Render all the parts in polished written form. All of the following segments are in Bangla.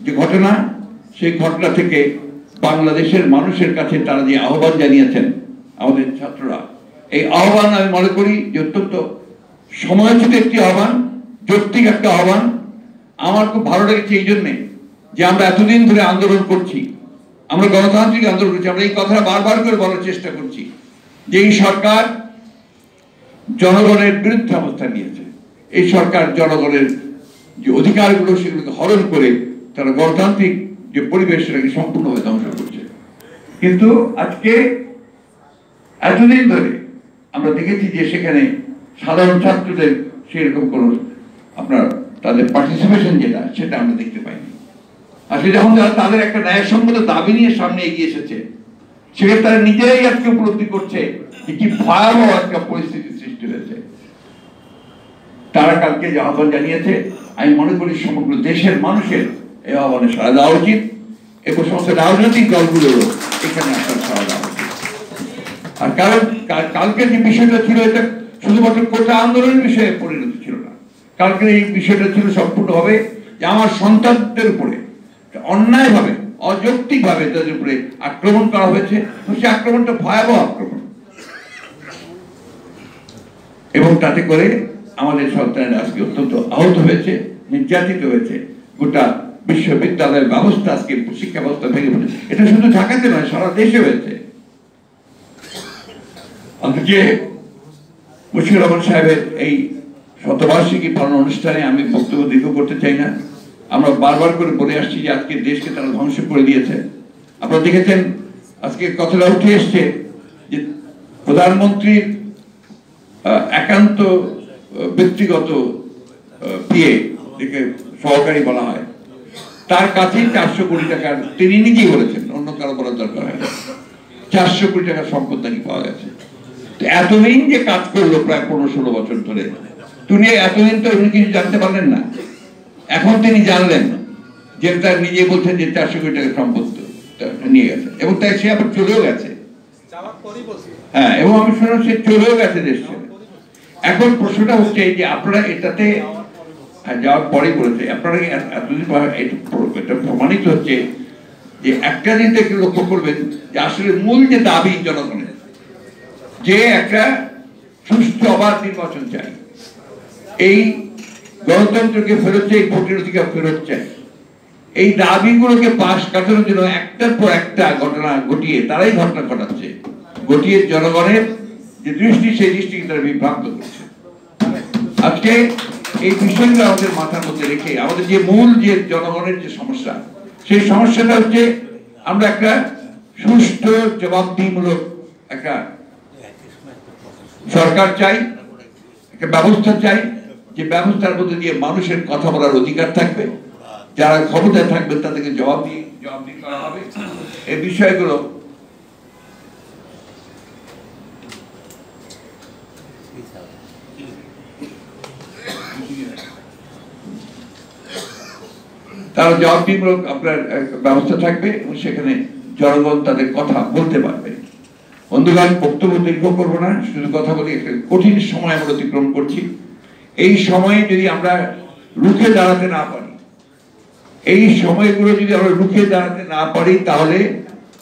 যে ঘটনা, সেই ঘটনা থেকে বাংলাদেশের মানুষের কাছে তারা যে আহ্বান জানিয়েছেন আমাদের ছাত্ররা, এই আহ্বান আমি মনে করি যে অত্যন্ত সময়োচিত একটি আহ্বান, যৌক্তিক একটা আহ্বান। আমার খুব ভালো লেগেছে এই জন্যে যে আমরা এতদিন ধরে আন্দোলন করছি, আমরা গণতান্ত্রিক আন্দোলন করছি, আমরা এই কথাটা বারবার করে বলার চেষ্টা করছি যে এই সরকার জনগণের বিরুদ্ধে অবস্থান নিয়েছে। এই সরকার জনগণের যে অধিকারগুলো সেগুলোকে হরণ করে তারা গণতান্ত্রিক যে পরিবেশ সেটাকে সম্পূর্ণভাবে ধ্বংস করছে। কিন্তু আজকে এতদিন ধরে আমরা দেখেছি যে সেখানে সাধারণ ছাত্রদের সেরকম কোনো আপনার তাদের পার্টিসিপেশন যেটা সেটা আমরা দেখতে পাইনি। আসলে যখন তারা তাদের একটা ন্যায়সঙ্গত দাবি নিয়ে সামনে এগিয়ে এসেছে, সেখানে তারা নিজেরাই আজকে উপলব্ধি করছে যে কি ভয়াবহ একটা পরিস্থিতির সৃষ্টি হয়েছে। তারা কালকে যে আহ্বান জানিয়েছে, আমি মনে করি সমগ্র দেশের মানুষের এই আহ্বানে সাড়া দেওয়া উচিত এবং সমস্ত রাজনৈতিক দলগুলোরও এখানে আসার সাড়া দেওয়া উচিত। আর কারণ কালকে যে বিষয়টা ছিল এটা শুধুমাত্র কোটা আন্দোলনের বিষয়ে পরিণত ছিল না। কালকে এই বিষয়টা ছিল সম্পূর্ণভাবে যে আমার সন্তানদের উপরে অন্যায়ভাবে অযৌক্তিকভাবে তাদের উপরে আক্রমণ করা হয়েছে, সে আক্রমণটা ভয়াবহ আক্রমণ এবং তাতে করে আমাদের সন্তানেরা আজকে অত্যন্ত আহত হয়েছে, নির্যাতিত হয়েছে। গোটা বিশ্ববিদ্যালয়ের ব্যবস্থা আজকে শিক্ষা ব্যবস্থা ভেঙে পড়েছে। এটা শুধু ঢাকাতে নয়, সারা দেশে হয়েছে। অন্তত মুশফিকুর রহমান সাহেবের এই শতবার্ষিকী পালন অনুষ্ঠানে আমি বক্তব্য দীর্ঘ করতে চাই না। আমরা বারবার করে বলে আসছি যে আজকে দেশকে তারা ধ্বংস করে দিয়েছে। আপনারা দেখেছেন আজকে কথাটা উঠে এসছে যে প্রধানমন্ত্রীর একান্ত ব্যক্তিগত পিএ, যাকে সহকারী বলা হয়, তার কাছেই 400 কোটি টাকার, তিনি নিজেই বলেছেন, অন্য কারো বলার দরকার হয় না, 400 কোটি টাকার সম্পদ নাকি পাওয়া গেছে। তো এতদিন যে কাজ করলো প্রায় 15-16 বছর ধরে, তিনি এতদিন তো উনি কিছু জানতে পারলেন না। এখন তিনি জানলেন যে তার নিজে বলছেন যে 400 কোটি টাকার সম্পদ নিয়ে গেছে এবং তাই সে আবার চলেও গেছে। হ্যাঁ, এবং আমি শুনলাম সে চলেও গেছে দেশ ছেড়ে। এখন প্রশ্নটা হচ্ছে যে আপনারা এটাতে যাওয়ার পরেই বলেছে, আপনারা এতদিন এটা প্রমাণিত হচ্ছে যে একটা জিনিস একটু লক্ষ্য করবেন যে আসলে মূল যে দাবি জনগণের, যে একটা সুষ্ঠু অবাধ নির্বাচন চাই, এই গণতন্ত্রকে ফেরত চাই, ভোটের অধিকার ফেরত চাই, এই দাবিগুলোকে পাশ কাটানোর জন্য একটার পর একটা ঘটনা ঘটিয়ে তারাই ঘটনা ঘটাচ্ছে, ঘটিয়ে জনগণের যে দৃষ্টি সেই দৃষ্টিকে তারা বিভ্রান্ত করছে। আজকে এই বিষয়গুলো আমাদের মাথার মধ্যে রেখে আমাদের যে মূল যে জনগণের যে সমস্যা, সেই সমস্যাটা হচ্ছে আমরা একটা সুষ্ঠু জবাবদিহিমূলক একটা সরকার চাই, একটা ব্যবস্থা চাই, যে ব্যবস্থার মধ্যে দিয়ে মানুষের কথা বলার অধিকার থাকবে, যারা ক্ষমতায় থাকবে তাদেরকে জবাবদিহি করা হবে। এই বিষয়গুলো তারা জবাবদিহিমূলক আপনার ব্যবস্থা থাকবে এবং সেখানে জনগণ তাদের কথা বলতে পারবে। বন্ধুগণ, বক্তব্য দীর্ঘ করবো না, শুধু কথা বলি, একটা কঠিন সময় আমরা অতিক্রম করছি। এই সময়ে যদি আমরা রুখে দাঁড়াতে না পারি, এই সময়গুলো যদি আমরা রুখে দাঁড়াতে না পারি, তাহলে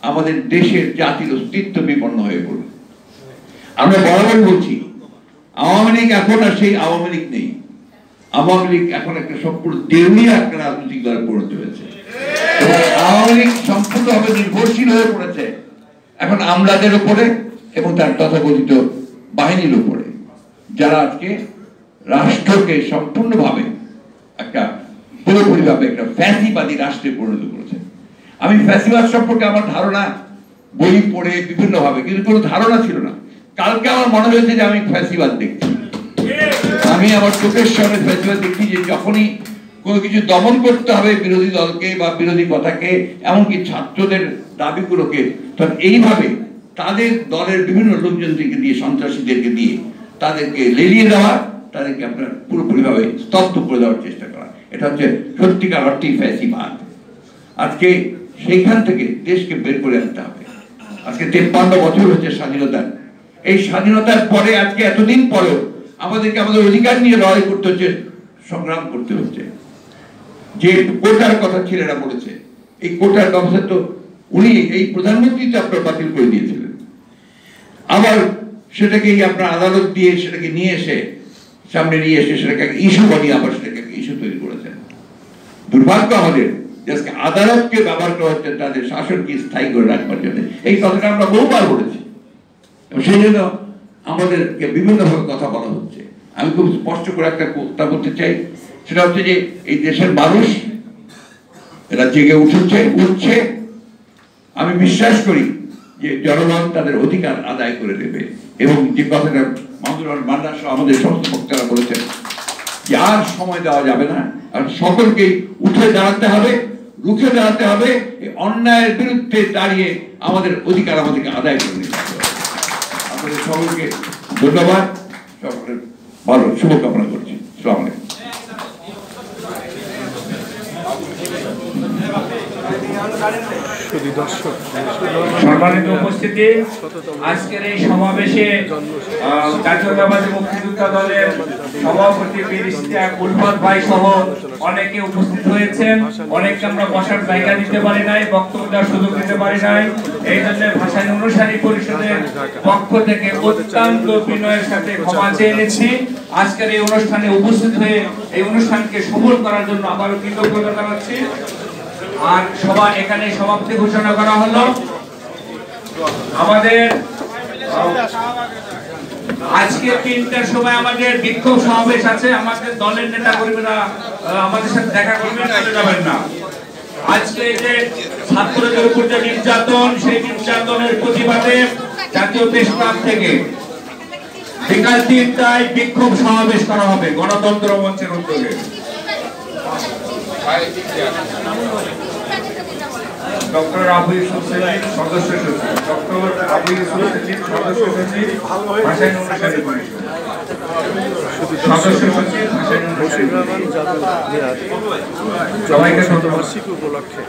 আমাদের দেশের জাতির অস্তিত্ব বিপন্ন হয়ে পড়বে। আমরা বরাবর বলছি, আওয়ামী লীগ এখন আর সেই আওয়ামী লীগ নেই। আওয়ামী লীগ এখন একটা সম্পূর্ণ দেউলিয়া একটা রাজনৈতিক দলে পরিণত হয়েছে। আওয়ামী লীগ সম্পূর্ণভাবে নির্ভরশীল হয়ে পড়েছে এখন আমলাদের উপরে এবং তার তথাকথিত বাহিনীর উপরে, যারা আজকে রাষ্ট্রকে সম্পূর্ণভাবে একটা পুরোপুরিভাবে একটা ফ্যাসিবাদী রাষ্ট্রে পরিণত করেছে। আমি ফ্যাসিবাদ সম্পর্কে আমার ধারণা বই পড়ে বিভিন্ন ভাবে, কিন্তু কোনো ধারণা ছিল না। কালকে আমার মনে হয়েছে যে আমি ফ্যাসিবাদ দেখছি, আমি আমার চোখের সামনে ফ্যাসিবাদ দেখছি। যে যখনই কোনো কিছু দমন করতে হবে বিরোধী দলকে বা বিরোধী কথাকে, এমনকি ছাত্রদের দাবিগুলোকে, তখন এইভাবে তাদের দলের বিভিন্ন লোকজনদেরকে দিয়ে, সন্ত্রাসীদেরকে দিয়ে তাদেরকে লেলিয়ে দেওয়া, তাদেরকে আপনার পুরোপুরিভাবে স্তব্ধ করে দেওয়ার চেষ্টা করা, এটা হচ্ছে সত্যিকার অর্থেই ফ্যাসিবাদ। আজকে সেইখান থেকে দেশকে বের করে আনতে হবে। আজকে 53 বছর হচ্ছে স্বাধীনতার। এই স্বাধীনতার পরে আজকে এতদিন পরেও আমাদেরকে আমাদের অধিকার নিয়ে লড়াই করতে হচ্ছে, সংগ্রাম করতে হচ্ছে। যে কোটার কথা ছেলেরা বলেছে, এই কোটার ব্যবস্থা তো উনি এই প্রধানমন্ত্রী তো আপনার বাতিল করে দিয়েছিলেন, আবার সেটাকে আপনার আদালত দিয়ে সেটাকে নিয়ে এসে সামনে নিয়ে এসে সেটাকে ইস্যু বানিয়ে আবার সেটাকে ইস্যু তৈরি করেছেন। দুর্ভাগ্য আমাদের আজকে আদালতকে ব্যবহার করা হচ্ছে তাদের শাসনকে স্থায়ী করে রাখবার জন্য। এই কথাটা আমরা বহুবার বলেছি এবং সেই জন্য আমাদেরকে বিভিন্নভাবে কথা বলা হচ্ছে। আমি খুব স্পষ্ট করে একটা কথা বলতে চাই, সেটা হচ্ছে যে এই দেশের মানুষ এরা জেগে উঠছে। আমি বিশ্বাস করি যে জনগণ তাদের অধিকার আদায় করে দেবে এবং যে কথাটা মাহমুদুর মান্না সহ আমাদের সমস্ত বক্তারা বলেছেন যে আর সময় দেওয়া যাবে না, আর সকলকে উঠে দাঁড়াতে হবে, রুখে দাঁড়াতে হবে, এই অন্যায়ের বিরুদ্ধে দাঁড়িয়ে আমাদের অধিকার আমাদেরকে আদায় করে নিতে হবে। আপনাদের সকলকে ধন্যবাদ, সকলের ভালো শুভকামনা করছি। আসসালামু আলাইকুম। সম্মানিত উপস্থিতি, আজকের এই সমাবেশে জাতীয়তাবাদী মুক্তিযোদ্ধা দলের সভাপতি ব্যারিস্টার উলফত ভাই সহ অনেকে উপস্থিত হয়েছেন। অনেককে আমরা বসার জায়গা দিতে পারি নাই, বক্তব্য দেওয়ার সুযোগ দিতে পারি নাই। এই জন্য ভাষানী অনুসারী পরিষদের পক্ষ থেকে অত্যন্ত বিনয়ের সাথে ক্ষমা চেয়ে নিচ্ছি। আজকের এই অনুষ্ঠানে উপস্থিত হয়ে এই অনুষ্ঠানকে সফল করার জন্য আবারও কৃতজ্ঞতা জানাচ্ছি। আর সবাই এখানে সমাপ্তি ঘোষণা করা হলো। আমাদের আজকে 3টার সময় আমাদের বিক্ষোভ সমাবেশ আছে। আমাদের দলের নেতা কর্মীরা আমাদের সাথে দেখা করবেন, চলে যাবেন না। আজকে যে ছাত্রদের উপর যে নির্যাতন, সেই নির্যাতনের প্রতিবাদে জাতীয় প্রেস ক্লাব থেকে বিকাল 3টায় বিক্ষোভ সমাবেশ করা হবে গণতন্ত্র মঞ্চের উদ্যোগে। ডক্টর আবু ইউসুফ সচিব, সদস্য সচিব, ডক্টর আবু ইউসুফ সচিব, সদস্য সচিব, ভাষানী অনুসারী পরিষদ, সদস্য সচিব, ভাষানী অনুসারী সবাইকে ধন্যবাদ। উপলক্ষে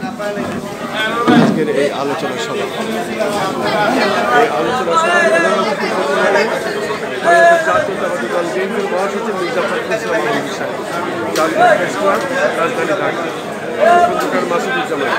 আজকের এই আলোচনা সভা, এই আলোচনা সভা জাতীয়তাবাদী দল বিএনপির মহাসচিব মির্জা ফখরুল ইসলাম আলমগীর সাহেব, জাতীয় প্রেস ক্লাব, রাজধানী ঢাকা, খন্দকার মাসুদুজ্জামান।